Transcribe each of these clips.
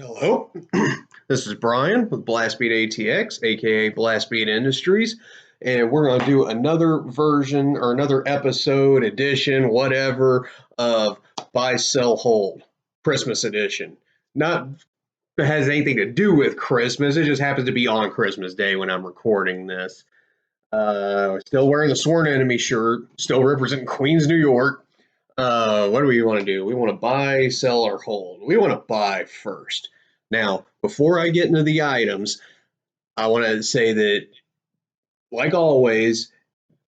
Hello, this is Brian with Blastbeat ATX, aka Blastbeat Industries, and we're going to do another version or another episode, edition, whatever, of Buy, Sell, Hold, Christmas edition. Not that has anything to do with Christmas, it just happens to be on Christmas Day when I'm recording this. Still wearing the Sworn Enemy shirt, still representing Queens, New York. What do we want to do? We want to buy, sell, or hold. We want to buy first. Now, before I get into the items, I want to say that, like always,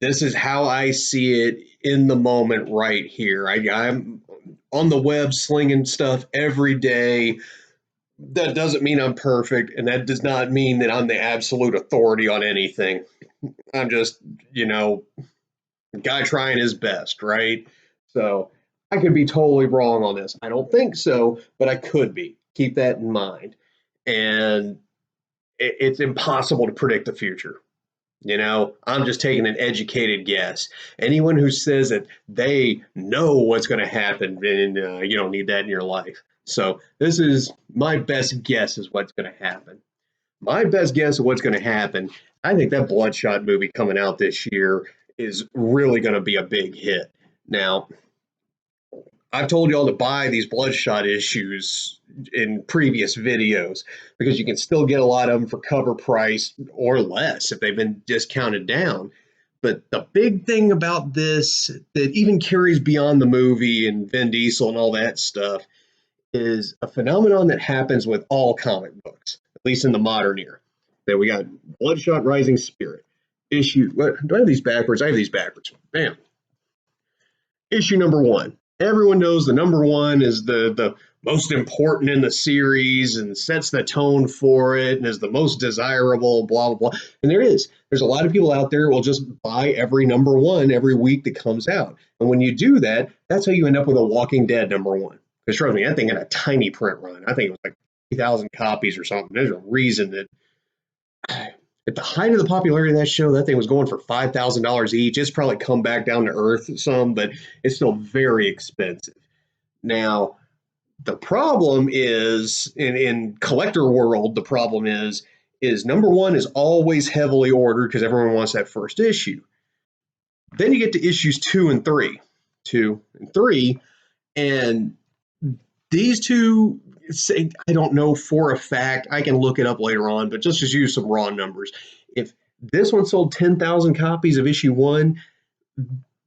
this is how I see it in the moment right here. I'm on the web slinging stuff every day. That doesn't mean I'm perfect, and that does not mean that I'm the absolute authority on anything. I'm just, guy trying his best, right? So I could be totally wrong on this. I don't think so, but I could be. Keep that in mind. And it's impossible to predict the future. I'm just taking an educated guess. Anyone who says that they know what's going to happen, then you don't need that in your life. So this is my best guess is what's going to happen. My best guess of what's going to happen, I think that Bloodshot movie coming out this year is really going to be a big hit. Now, I've told y'all to buy these Bloodshot issues in previous videos because you can still get a lot of them for cover price or less if they've been discounted down. But the big thing about this that even carries beyond the movie and Vin Diesel and all that stuff is a phenomenon that happens with all comic books, at least in the modern era. That we got Bloodshot Rising Spirit. What, do I have these backwards? I have these backwards. Bam. Issue number 1. Everyone knows the number 1 is the most important in the series and sets the tone for it and is the most desirable, blah, blah, blah. And there is. There's a lot of people out there who will just buy every number 1 every week that comes out. And when you do that, that's how you end up with a Walking Dead number 1. Because trust me, that thing had a tiny print run. I think it was like 3,000 copies or something. There's a reason that at the height of the popularity of that show, that thing was going for $5,000 each. It's probably come back down to earth some, but it's still very expensive. Now, the problem is, in collector world, the problem is number 1 is always heavily ordered because everyone wants that first issue. Then you get to issues 2 and 3. 2 and 3, and these two, I don't know for a fact. I can look it up later on, but just use some raw numbers. If this one sold 10,000 copies of issue 1,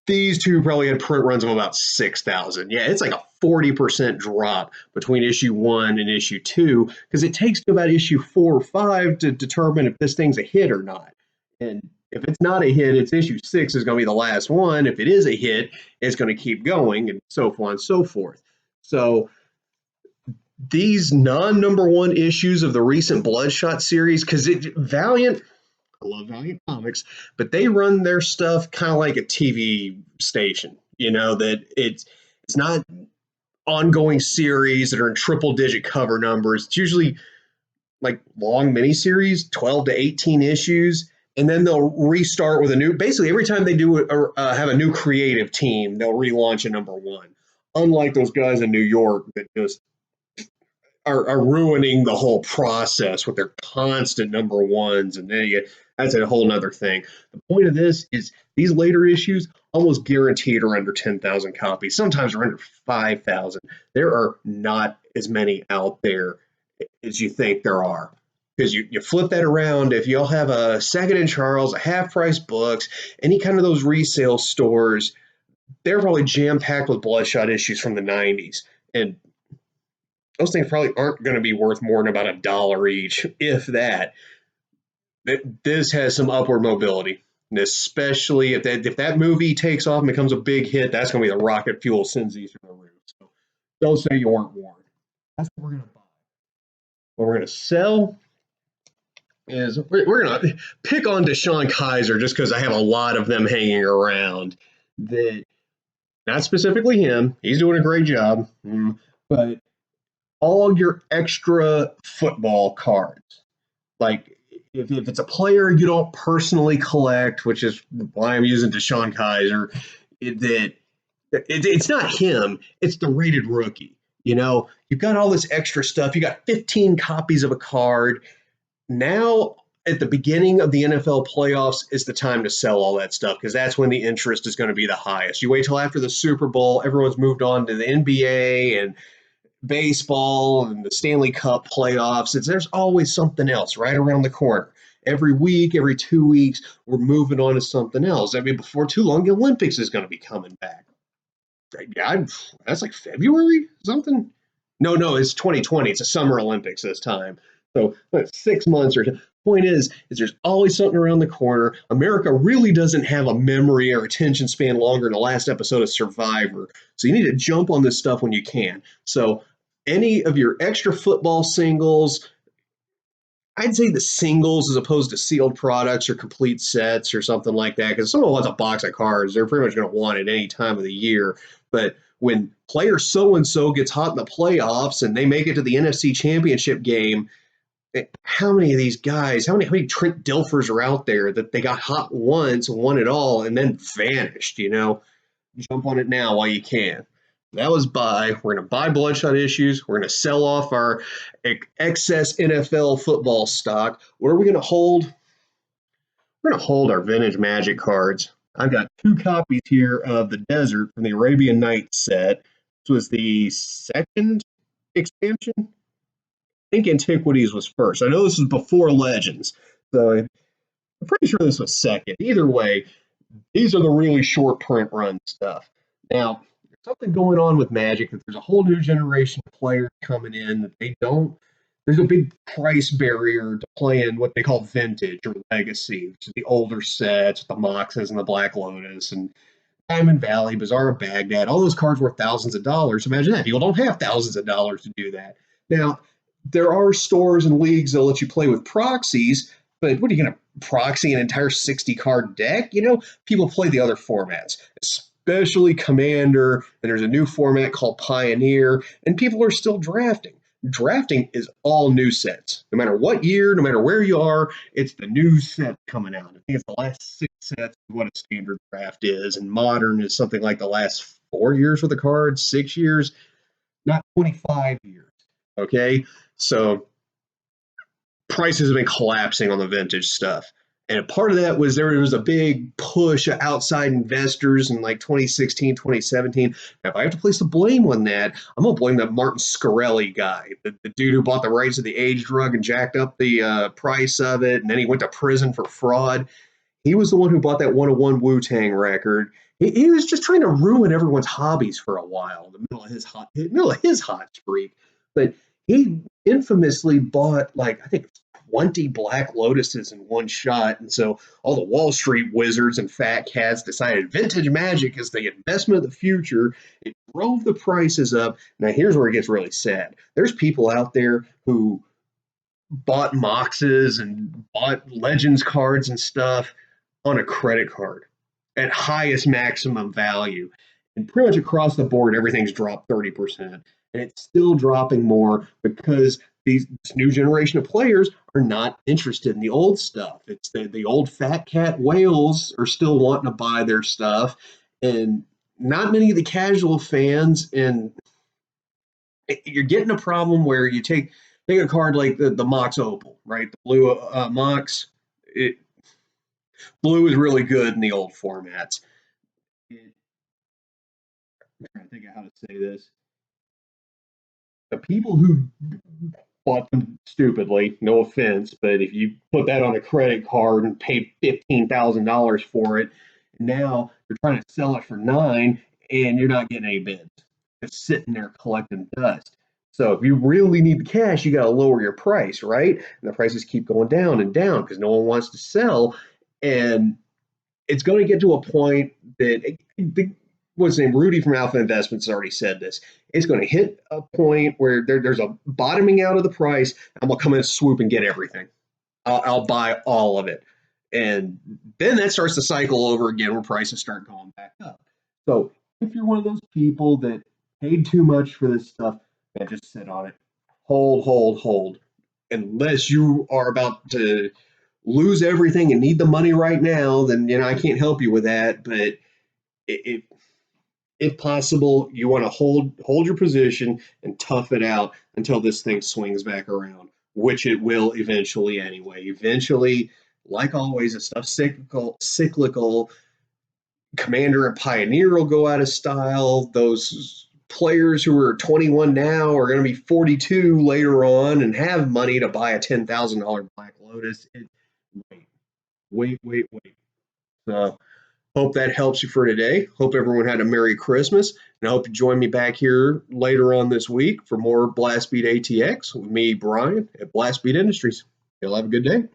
these two probably had print runs of about 6,000. Yeah, it's like a 40% drop between issue 1 and issue 2 because it takes to about issue 4 or 5 to determine if this thing's a hit or not. And if it's not a hit, it's issue 6 is going to be the last one. If it is a hit, it's going to keep going and so on and so forth. So these non-number 1 issues of the recent Bloodshot series, because Valiant, I love Valiant Comics, but they run their stuff kind of like a TV station, that it's not ongoing series that are in triple-digit cover numbers. It's usually like long miniseries, 12 to 18 issues, and then they'll restart with basically every time they do have a new creative team, they'll relaunch a number 1. Unlike those guys in New York that just are ruining the whole process with their constant number 1s, and then that's a whole nother thing. The point of this is these later issues almost guaranteed are under 10,000 copies. Sometimes are under 5,000. There are not as many out there as you think there are. Because you flip that around, if y'all have a Second and Charles, a half-price books, any kind of those resale stores, they're probably jam-packed with Bloodshot issues from the 90s. And those things probably aren't going to be worth more than about $1 each, if that. This has some upward mobility, and especially if that movie takes off and becomes a big hit, that's going to be the rocket fuel sends these through the roof. So don't say you weren't warned. That's what we're going to buy. What we're going to sell is we're going to pick on Deshaun Kaiser just because I have a lot of them hanging around. That not specifically him. He's doing a great job, but all your extra football cards. Like if it's a player you don't personally collect, which is why I'm using Deshaun Kaiser, it's not him, it's the rated rookie. You've got all this extra stuff. You got 15 copies of a card. Now, at the beginning of the NFL playoffs is the time to sell all that stuff because that's when the interest is going to be the highest. You wait till after the Super Bowl, everyone's moved on to the NBA and baseball and the Stanley Cup playoffs. There's always something else right around the corner. Every week, every 2 weeks, we're moving on to something else. I mean, before too long, the Olympics is going to be coming back. Yeah, that's like February something. No, it's 2020. It's a Summer Olympics this time. So 6 months or point is there's always something around the corner. America really doesn't have a memory or attention span longer than the last episode of Survivor. So you need to jump on this stuff when you can. So any of your extra football singles, I'd say the singles as opposed to sealed products or complete sets or something like that. Because someone wants a box of cards, they're pretty much going to want it any time of the year. But when player so and so gets hot in the playoffs and they make it to the NFC Championship game, how many of these guys, how many Trent Dilfers are out there that they got hot once, won it all, and then vanished? Jump on it now while you can. That was buy. We're going to buy Bloodshot issues. We're going to sell off our excess NFL football stock. What are we going to hold? We're going to hold our vintage Magic cards. I've got 2 copies here of the Desert from the Arabian Nights set. This was the second expansion. I think Antiquities was first. I know this was before Legends, so I'm pretty sure this was second. Either way, these are the really short print run stuff. Now, there's something going on with Magic that there's a whole new generation of players coming in that they don't. There's a big price barrier to playing what they call vintage or legacy, which is the older sets, the Moxes and the Black Lotus and Diamond Valley, Bazaar of Baghdad. All those cards worth thousands of dollars. Imagine that. People don't have thousands of dollars to do that. Now, there are stores and leagues that let you play with proxies, but what are you going to proxy an entire 60 card deck? People play the other formats, especially Commander, and there's a new format called Pioneer, and people are still drafting. Drafting is all new sets. No matter what year, no matter where you are, it's the new set coming out. I think it's the last 6 sets of what a standard draft is, and modern is something like the last 4 years with the cards, 6 years, not 25 years. Okay? So prices have been collapsing on the vintage stuff. And part of that was there was a big push of outside investors in like 2016, 2017. Now, if I have to place the blame on that, I'm going to blame that Martin Scarelli guy, the dude who bought the rights to the age drug and jacked up the price of it. And then he went to prison for fraud. He was the one who bought that 101 Wu-Tang record. He was just trying to ruin everyone's hobbies for a while in the middle of his hot streak. But he infamously bought like I think 20 Black Lotuses in one shot, and so all the Wall Street wizards and fat cats decided vintage Magic is the investment of the future. It drove the prices up. Now here's where it gets really sad. There's people out there who bought Moxes and bought Legends cards and stuff on a credit card at highest maximum value. And pretty much across the board, everything's dropped 30%. And it's still dropping more because this new generation of players are not interested in the old stuff. It's the old fat cat whales are still wanting to buy their stuff. And not many of the casual fans, and you're getting a problem where you take a card like the Mox Opal, right? The blue Mox. Blue is really good in the old formats. I'm trying to think of how to say this. The people who bought them stupidly, no offense, but if you put that on a credit card and pay $15,000 for it, now you're trying to sell it for $9,000 and you're not getting any bids. It's sitting there collecting dust. So if you really need the cash, you got to lower your price, right? And the prices keep going down and down because no one wants to sell. And it's going to get to a point that what's his name? Rudy from Alpha Investments has already said this. It's going to hit a point where there's a bottoming out of the price. I'm going to come in and swoop and get everything. I'll buy all of it. And then that starts to cycle over again where prices start going back up. So if you're one of those people that paid too much for this stuff, man, just sit on it. Hold. Unless you are about to lose everything and need the money right now, then I can't help you with that. But it if possible, you want to hold your position and tough it out until this thing swings back around, which it will eventually anyway. Eventually, like always, it's stuff cyclical. Commander and Pioneer will go out of style. Those players who are 21 now are going to be 42 later on and have money to buy a $10,000 Black Lotus. Wait, wait. So, hope that helps you for today. Hope everyone had a Merry Christmas, and I hope you join me back here later on this week for more Blastbeat ATX with me, Brian, at Blastbeat Industries. You'll have a good day.